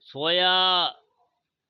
सोया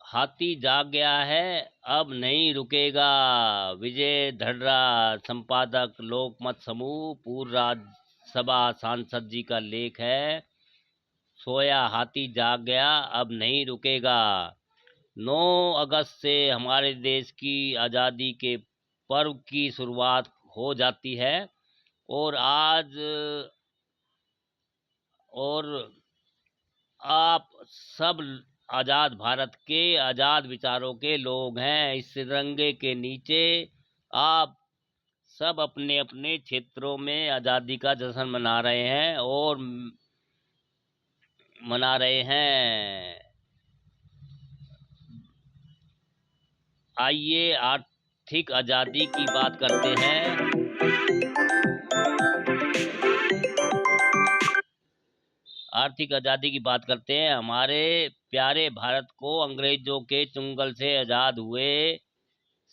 हाथी जाग गया है, अब नहीं रुकेगा। विजय धड़रा, संपादक लोकमत समूह, पूर्व राज्यसभा सांसद जी का लेख है। सोया हाथी जाग गया, अब नहीं रुकेगा। 9 अगस्त से हमारे देश की आज़ादी के पर्व की शुरुआत हो जाती है और और आप सब आज़ाद भारत के आज़ाद विचारों के लोग हैं। इस तिरंगे के नीचे आप सब अपने अपने क्षेत्रों में आज़ादी का जश्न मना रहे हैं और मना रहे हैं। आइए आर्थिक आज़ादी की बात करते हैं। आर्थिक आज़ादी की बात करते हैं। हमारे प्यारे भारत को अंग्रेजों के चंगुल से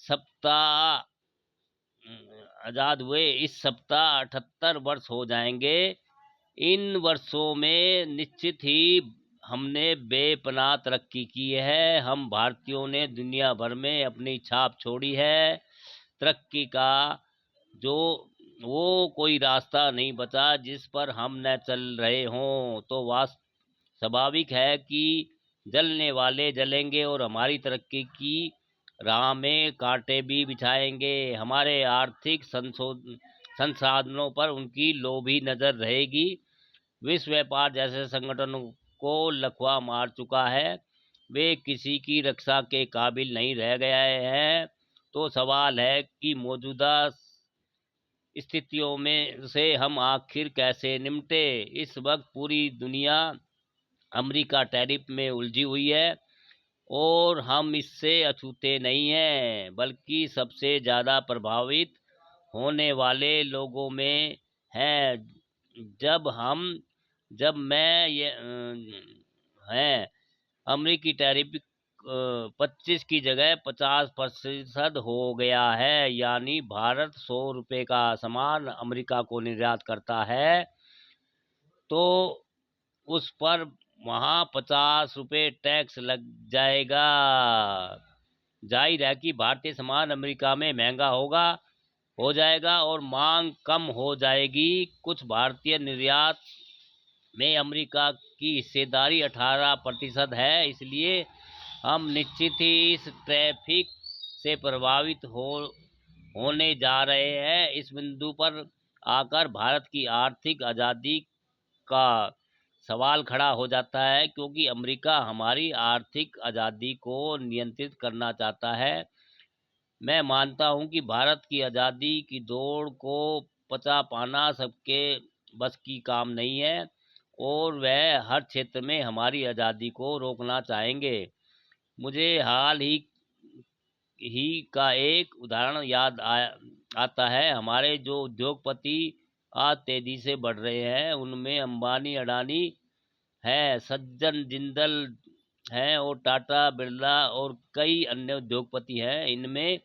सप्ताह इस सप्ताह 78 वर्ष हो जाएंगे। इन वर्षों में निश्चित ही हमने बेपनाह तरक्की की है। हम भारतीयों ने दुनिया भर में अपनी छाप छोड़ी है। तरक्की का जो वो कोई रास्ता नहीं बचा जिस पर हम न चल रहे हों। तो स्वाभाविक है कि जलने वाले जलेंगे और हमारी तरक्की की राह में कांटे भी बिछाएंगे। हमारे आर्थिक संसाधनों पर उनकी लोभी नज़र रहेगी। विश्व व्यापार जैसे संगठनों को लकवा मार चुका है। वे किसी की रक्षा के काबिल नहीं रह गए हैं। तो सवाल है कि मौजूदा स्थितियों में से हम आखिर कैसे निपटे। इस वक्त पूरी दुनिया अमेरिका टैरिफ में उलझी हुई है और हम इससे अछूते नहीं हैं, बल्कि सबसे ज़्यादा प्रभावित होने वाले लोगों में हैं। जब हम जब मैं ये हैं अमेरिकी टैरिफ 25 की जगह 50% हो गया है। यानी भारत 100 रुपये का सामान अमेरिका को निर्यात करता है तो उस पर वहाँ 50 रुपये टैक्स लग जाएगा। जाहिर है कि भारतीय सामान अमेरिका में महंगा हो जाएगा और मांग कम हो जाएगी। कुछ भारतीय निर्यात में अमेरिका की हिस्सेदारी 18% है। इसलिए हम निश्चित ही इस ट्रैफिक से प्रभावित होने जा रहे हैं। इस बिंदु पर आकर भारत की आर्थिक आज़ादी का सवाल खड़ा हो जाता है, क्योंकि अमेरिका हमारी आर्थिक आज़ादी को नियंत्रित करना चाहता है। मैं मानता हूं कि भारत की आज़ादी की दौड़ को पचा पाना सबके बस की काम नहीं है और वह हर क्षेत्र में हमारी आज़ादी को रोकना चाहेंगे। मुझे हाल ही का एक उदाहरण आता है। हमारे जो उद्योगपति आज तेजी से बढ़ रहे हैं उनमें अंबानी, अडानी है, सज्जन जिंदल हैं और टाटा बिरला और कई अन्य उद्योगपति हैं। इनमें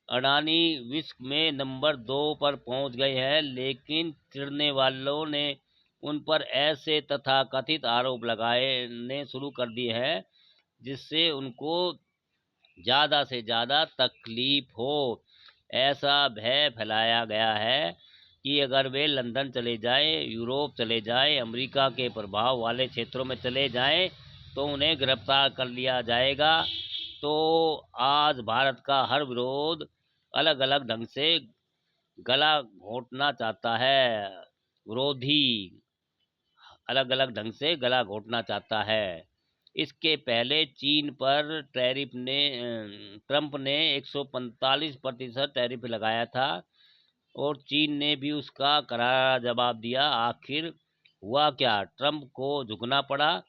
अडानी विश्व में नंबर 2 पर पहुंच गए हैं, लेकिन चिढ़ने वालों ने उन पर ऐसे तथाकथित आरोप लगाने शुरू कर दिए हैं जिससे उनको ज़्यादा से ज़्यादा तकलीफ हो। ऐसा भय फैलाया गया है कि अगर वे लंदन चले जाएं, यूरोप चले जाएं, अमेरिका के प्रभाव वाले क्षेत्रों में चले जाएं तो उन्हें गिरफ्तार कर लिया जाएगा। तो आज भारत का हर विरोध अलग अलग ढंग से गला घोंटना चाहता है। विरोधी अलग अलग ढंग से गला घोंटना चाहता है। इसके पहले चीन पर ट्रंप ने 145% टैरिफ लगाया था और चीन ने भी उसका करारा जवाब दिया। आखिर हुआ क्या? ट्रंप को झुकना पड़ा।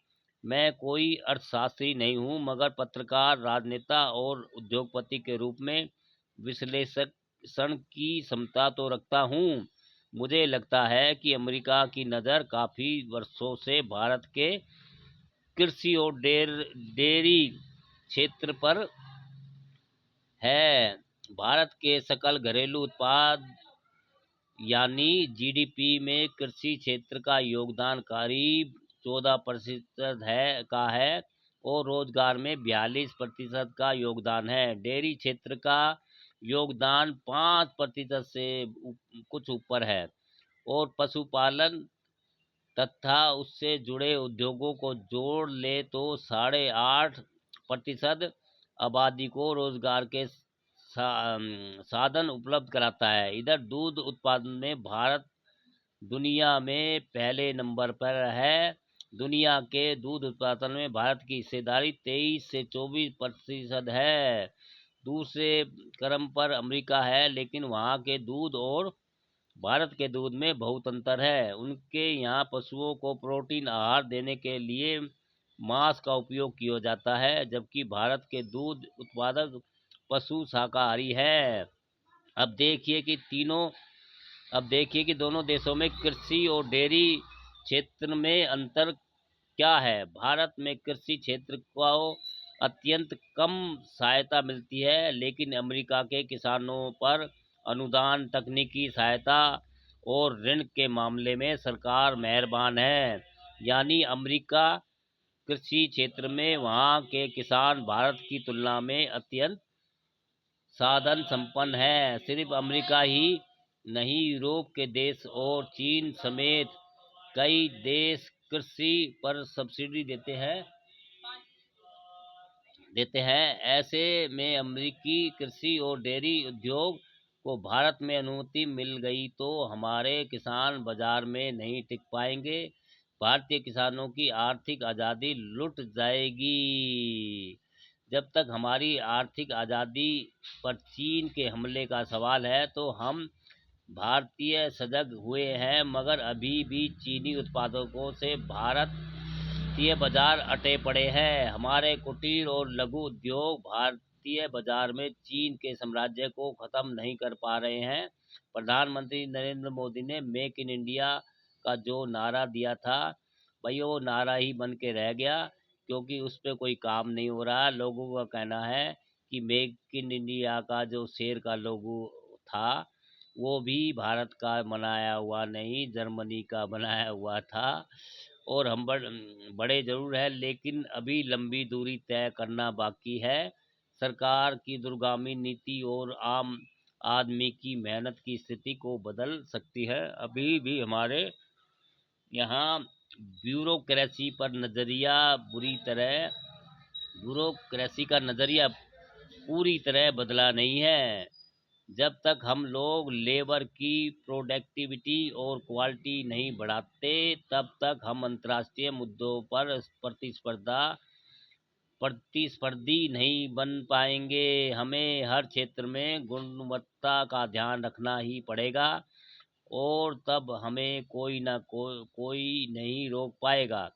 मैं कोई अर्थशास्त्री नहीं हूँ, मगर पत्रकार, राजनेता और उद्योगपति के रूप में विश्लेषण की क्षमता तो रखता हूँ। मुझे लगता है कि अमेरिका की नज़र काफ़ी वर्षों से भारत के कृषि और डेयरी क्षेत्र पर है। भारत के सकल घरेलू उत्पाद यानी जीडीपी में कृषि क्षेत्र का योगदान करीब 14% है और रोजगार में 42% का योगदान है। डेयरी क्षेत्र का योगदान 5% से कुछ ऊपर है और पशुपालन तथा उससे जुड़े उद्योगों को जोड़ ले तो 8.5% आबादी को रोजगार के साधन उपलब्ध कराता है। इधर दूध उत्पादन में भारत दुनिया में पहले नंबर पर है। दुनिया के दूध उत्पादन में भारत की हिस्सेदारी 23 से 24% है। दूसरे क्रम पर अमेरिका है, लेकिन वहाँ के दूध और भारत के दूध में बहुत अंतर है। उनके यहाँ पशुओं को प्रोटीन आहार देने के लिए मांस का उपयोग किया जाता है, जबकि भारत के दूध उत्पादक पशु शाकाहारी है। अब देखिए कि तीनों अब देखिए कि दोनों देशों में कृषि और डेयरी क्षेत्र में अंतर क्या है। भारत में कृषि क्षेत्र को अत्यंत कम सहायता मिलती है, लेकिन अमेरिका के किसानों पर अनुदान, तकनीकी सहायता और ऋण के मामले में सरकार मेहरबान है। यानी अमेरिका कृषि क्षेत्र में वहाँ के किसान भारत की तुलना में अत्यंत साधन संपन्न है। सिर्फ अमेरिका ही नहीं, यूरोप के देश और चीन समेत कई देश कृषि पर सब्सिडी देते हैं। ऐसे में अमेरिकी कृषि और डेयरी उद्योग को भारत में अनुमति मिल गई तो हमारे किसान बाजार में नहीं टिक पाएंगे। भारतीय किसानों की आर्थिक आज़ादी लुट जाएगी। जब तक हमारी आर्थिक आज़ादी पर चीन के हमले का सवाल है तो हम भारतीय सजग हुए हैं, मगर अभी भी चीनी उत्पादकों से भारतीय बाजार अटे पड़े हैं। हमारे कुटीर और लघु उद्योग भारतीय बाजार में चीन के साम्राज्य को खत्म नहीं कर पा रहे हैं। प्रधानमंत्री नरेंद्र मोदी ने मेक इन इंडिया का जो नारा दिया था, भाई वो नारा ही बन के रह गया, क्योंकि उस पर कोई काम नहीं हो रहा। लोगों का कहना है कि मेक इन इंडिया का जो शेर का लोगो था वो भी भारत का बनाया हुआ नहीं, जर्मनी का बनाया हुआ था। और हम बड़े ज़रूर हैं, लेकिन अभी लंबी दूरी तय करना बाकी है। सरकार की दूरगामी नीति और आम आदमी की मेहनत की स्थिति को बदल सकती है। अभी भी हमारे यहाँ ब्यूरोक्रेसी पर नज़रिया ब्यूरोक्रेसी का नज़रिया पूरी तरह बदला नहीं है। जब तक हम लोग लेबर की प्रोडक्टिविटी और क्वालिटी नहीं बढ़ाते, तब तक हम अंतर्राष्ट्रीय मुद्दों पर प्रतिस्पर्धी नहीं बन पाएंगे। हमें हर क्षेत्र में गुणवत्ता का ध्यान रखना ही पड़ेगा और तब हमें कोई नहीं रोक पाएगा।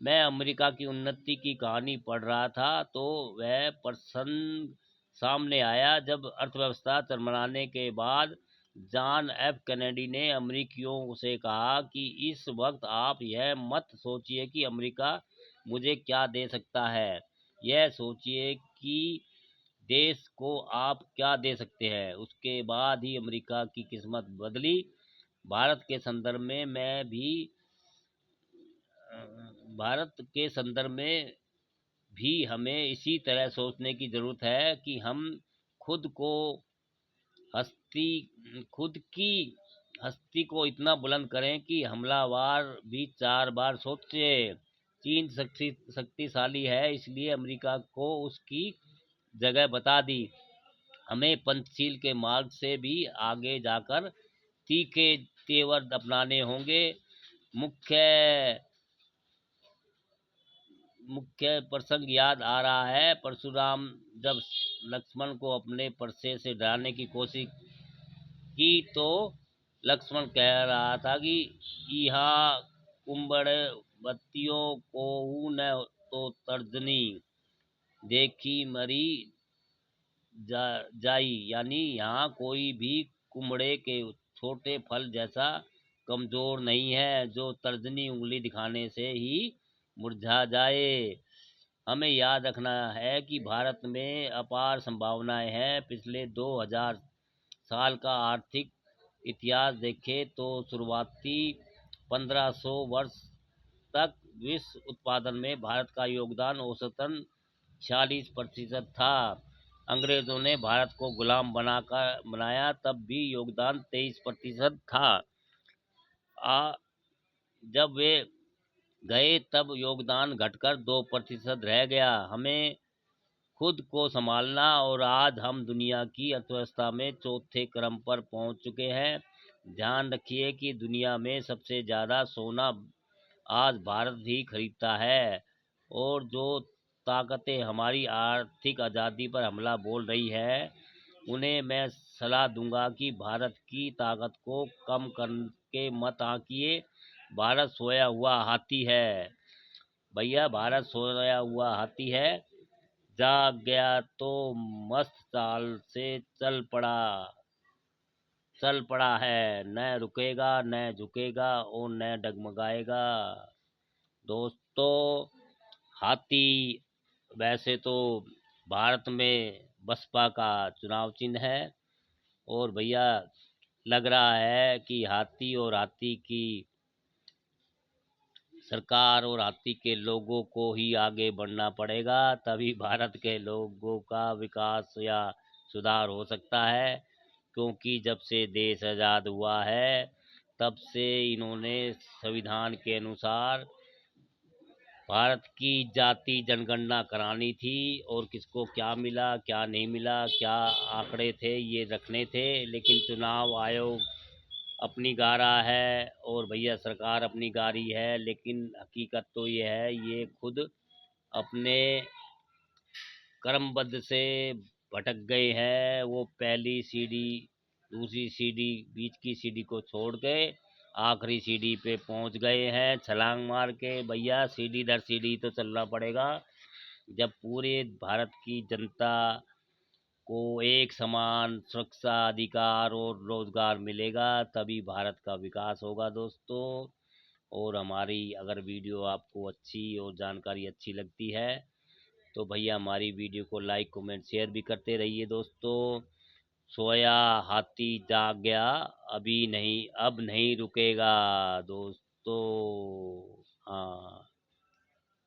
मैं अमेरिका की उन्नति की कहानी पढ़ रहा था तो वह प्रसंग सामने आया जब अर्थव्यवस्था चरमराने के बाद जॉन एफ कैनेडी ने अमेरिकियों से कहा कि इस वक्त आप यह मत सोचिए कि अमेरिका मुझे क्या दे सकता है, यह सोचिए कि देश को आप क्या दे सकते हैं। उसके बाद ही अमेरिका की किस्मत बदली। भारत के संदर्भ में मैं भी भारत के संदर्भ में भी हमें इसी तरह सोचने की ज़रूरत है कि हम खुद को हस्ती खुद की हस्ती को इतना बुलंद करें कि हमलावर भी 4 बार सोचे। चीन शक्तिशाली है, इसलिए अमेरिका को उसकी जगह बता दी। हमें पंचशील के मार्ग से भी आगे जाकर तीखे तेवर अपनाने होंगे। मुख्य मुख्य प्रसंग याद आ रहा है। परशुराम जब लक्ष्मण को अपने परसे से डराने की कोशिश की तो लक्ष्मण कह रहा था कि यहाँ कुंबड़ बत्तियों को न तो तर्जनी देखी मरी जाई, यानी यहाँ कोई भी कुम्बड़े के छोटे फल जैसा कमजोर नहीं है जो तर्जनी उंगली दिखाने से ही मुरझा जाए। हमें याद रखना है कि भारत में अपार संभावनाएं हैं। पिछले 2000 साल का आर्थिक इतिहास देखें तो शुरुआती 1500 वर्ष तक विश्व उत्पादन में भारत का योगदान औसतन 46% था। अंग्रेजों ने भारत को गुलाम बनाया तब भी योगदान 23% था। जब वे गए तब योगदान घटकर 2% रह गया। हमें खुद को संभालना, और आज हम दुनिया की अर्थव्यवस्था में चौथे क्रम पर पहुंच चुके हैं। ध्यान रखिए कि दुनिया में सबसे ज़्यादा सोना आज भारत ही खरीदता है, और जो ताकतें हमारी आर्थिक आज़ादी पर हमला बोल रही है, उन्हें मैं सलाह दूंगा कि भारत की ताकत को कम करके मत आंकिए। भारत सोया हुआ हाथी है भैया, भारत सोया हुआ हाथी है। जाग गया तो मस्त चाल से चल पड़ा है, न रुकेगा न झुकेगा और न डगमगाएगा। दोस्तों, हाथी वैसे तो भारत में बसपा का चुनाव चिन्ह है, और भैया लग रहा है कि हाथी और हाथी की सरकार और हाथी के लोगों को ही आगे बढ़ना पड़ेगा, तभी भारत के लोगों का विकास या सुधार हो सकता है। क्योंकि जब से देश आज़ाद हुआ है, तब से इन्होंने संविधान के अनुसार भारत की जाति जनगणना करानी थी, और किसको क्या मिला क्या नहीं मिला, क्या आंकड़े थे, ये रखने थे। लेकिन चुनाव आयोग अपनी गा रहा है और भैया सरकार अपनी गा रही है, लेकिन हकीकत तो ये है, ये खुद अपने क्रमबद्ध से भटक गए हैं। वो पहली सीढ़ी, दूसरी सीढ़ी, बीच की सीढ़ी को छोड़ के आखिरी सीढ़ी पे पहुंच गए हैं छलांग मार के। भैया सीढ़ी दर सीढ़ी तो चलना पड़ेगा। जब पूरे भारत की जनता को एक समान सुरक्षा, अधिकार और रोजगार मिलेगा, तभी भारत का विकास होगा दोस्तों। और हमारी अगर वीडियो आपको अच्छी और जानकारी अच्छी लगती है, तो भैया हमारी वीडियो को लाइक कमेंट शेयर भी करते रहिए दोस्तों। सोया हाथी जाग गया, अभी नहीं अब नहीं रुकेगा दोस्तों। हाँ।